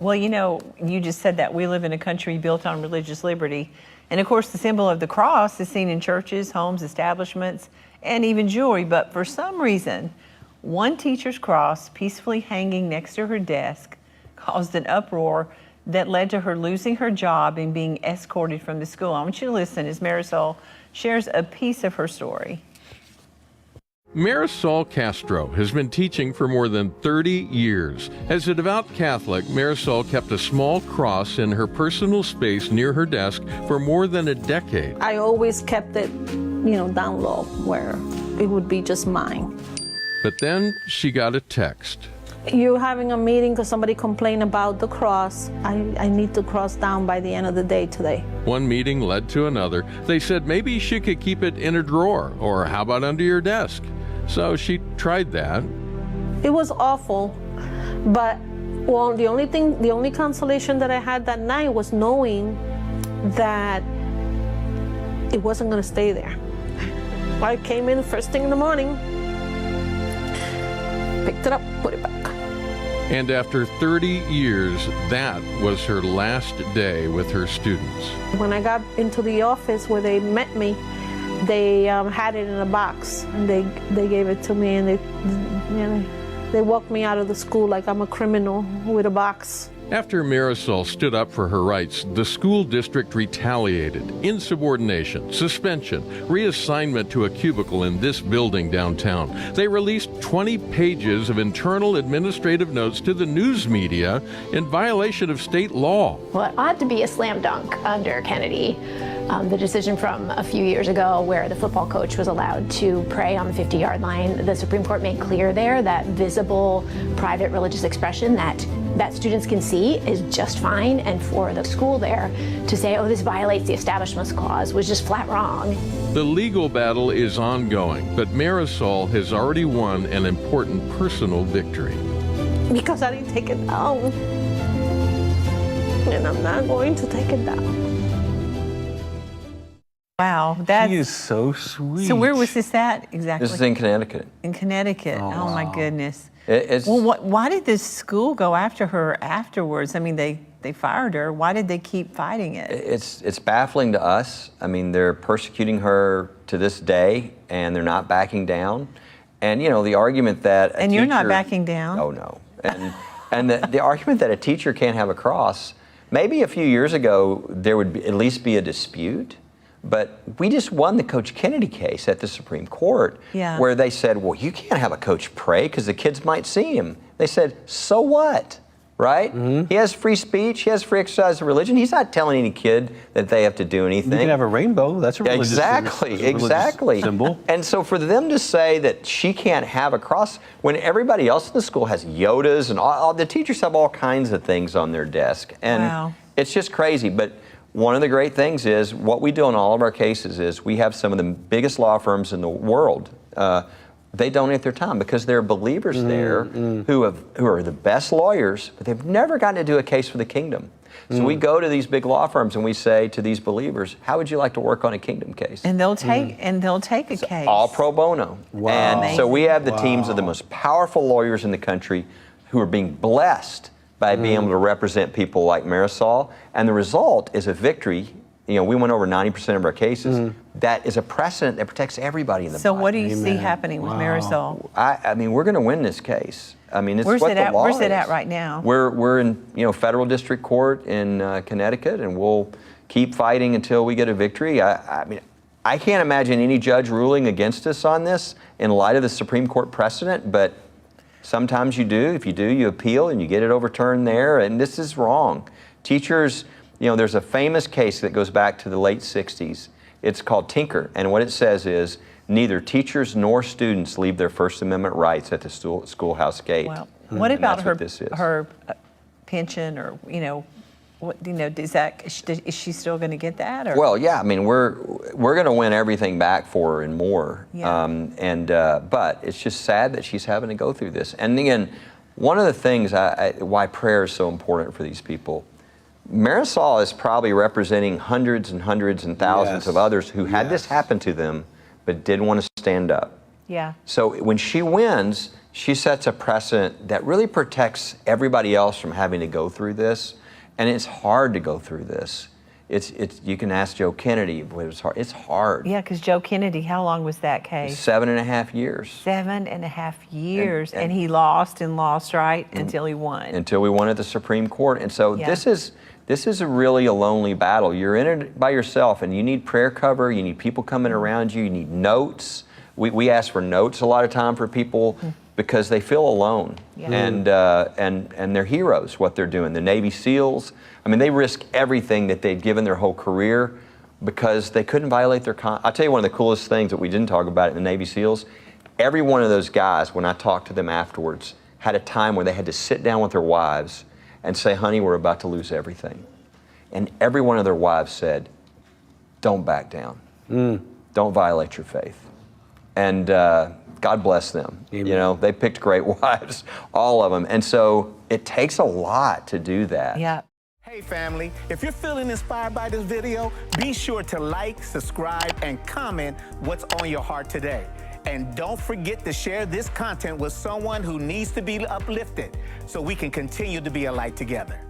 Well, you know, you just said that we live in a country built on religious liberty. And of course, the symbol of the cross is seen in churches, homes, establishments, and even jewelry. But for some reason, one teacher's cross peacefully hanging next to her desk caused an uproar that led to her losing her job and being escorted from the school. I want you to listen as Marisol shares a piece of her story. Marisol Castro has been teaching for more than 30 years. As a devout Catholic, Marisol kept a small cross in her personal space near her desk for more than a decade. I always kept it, down low where it would be just mine. But then she got a text. You're having a meeting because somebody complained about the cross. I need the cross down by the end of the day today. One meeting led to another. They said maybe she could keep it in a drawer, or how about under your desk? So she tried that. It was awful, but the only consolation that I had that night was knowing that it wasn't going to stay there. I came in first thing in the morning, picked it up, put it back. And after 30 years, that was her last day with her students. When I got into the office where they met me, they had it in a box, and they gave it to me, and they walked me out of the school like I'm a criminal with a box. After Marisol stood up for her rights, the school district retaliated. Insubordination, suspension, reassignment to a cubicle in this building downtown. They released 20 pages of internal administrative notes to the news media in violation of state law. Well, it ought to be a slam dunk under Kennedy. The decision from a few years ago where the football coach was allowed to pray on the 50-yard line, the Supreme Court made clear there that visible private religious expression that students can see is just fine, and for the school there to say, oh, this violates the Establishment Clause was just flat wrong. The legal battle is ongoing, but Marisol has already won an important personal victory. Because I didn't take it down, and I'm not going to take it down. Wow, She is so sweet. So where was this at exactly? This is in Connecticut. In Connecticut. Oh wow. my goodness. Well, why did this school go after her afterwards? I mean, they fired her. Why did they keep fighting it? It's baffling to us. I mean, they're persecuting her to this day, and they're not backing down. And the argument that and you're not backing down. Oh no. And the argument that a teacher can't have a cross. Maybe a few years ago there would at least be a dispute. But we just won the Coach Kennedy case at the Supreme Court, where they said, well, you can't have a coach pray because the kids might see him. They said, so what, right? He has free speech. He has free exercise of religion. He's not telling any kid that they have to do anything. You can have a rainbow. That's a religious exactly symbol. And so for them to say that she can't have a cross when everybody else in the school has Yodas and all the teachers have all kinds of things on their desk. And it's just crazy. But one of the great things is what we do in all of our cases is we have some of the biggest law firms in the world. They donate their time because there are believers there who are the best lawyers, but they've never gotten to do a case for the kingdom. So we go to these big law firms and we say to these believers, how would you like to work on a kingdom case? And they'll take a case. All pro bono. Wow. And so we have the teams of the most powerful lawyers in the country who are being blessed by being able to represent people like Marisol. And the result is a victory. We went over 90% of our cases. That is a precedent that protects everybody in the So body. what do you see happening with Marisol? I mean, we're going to win this case. I mean, it's Where's what it the at? law Where's it is. at right now? We're in federal district court in Connecticut, and we'll keep fighting until we get a victory. I mean, I can't imagine any judge ruling against us on this in light of the Supreme Court precedent, but sometimes you do. If you do, you appeal and you get it overturned there, and this is wrong. Teachers, there's a famous case that goes back to the late 60s. It's called Tinker, and what it says is neither teachers nor students leave their First Amendment rights at the schoolhouse gate. Well, what about her pension or, is she still going to get that? Or? Well, yeah, I mean, we're going to win everything back for her and more. Yeah. But it's just sad that she's having to go through this. And again, one of the things why prayer is so important for these people, Marisol is probably representing hundreds and hundreds and thousands of others who had this happen to them but didn't want to stand up. Yeah. So when she wins, she sets a precedent that really protects everybody else from having to go through this. And it's hard to go through this. You can ask Joe Kennedy, but it's hard. It's hard. Yeah, because Joe Kennedy, how long was that case? 7.5 years. 7.5 years, and he lost and lost, right, until he won. Until we won at the Supreme Court. And so this is a really a lonely battle. You're in it by yourself, and you need prayer cover. You need people coming around you. You need notes. We ask for notes a lot of time for people because they feel alone, and they're heroes. What they're doing, the Navy SEALs. I mean, they risk everything that they'd given their whole career because they couldn't violate their I'll tell you one of the coolest things that we didn't talk about in the Navy SEALs. Every one of those guys, when I talked to them afterwards, had a time where they had to sit down with their wives and say, honey, we're about to lose everything. And every one of their wives said, don't back down. Don't violate your faith. And God bless them. Amen. You know, they picked great wives, all of them. And so it takes a lot to do that. Yeah. Hey family, if you're feeling inspired by this video, be sure to like, subscribe, and comment what's on your heart today. And don't forget to share this content with someone who needs to be uplifted so we can continue to be a light together.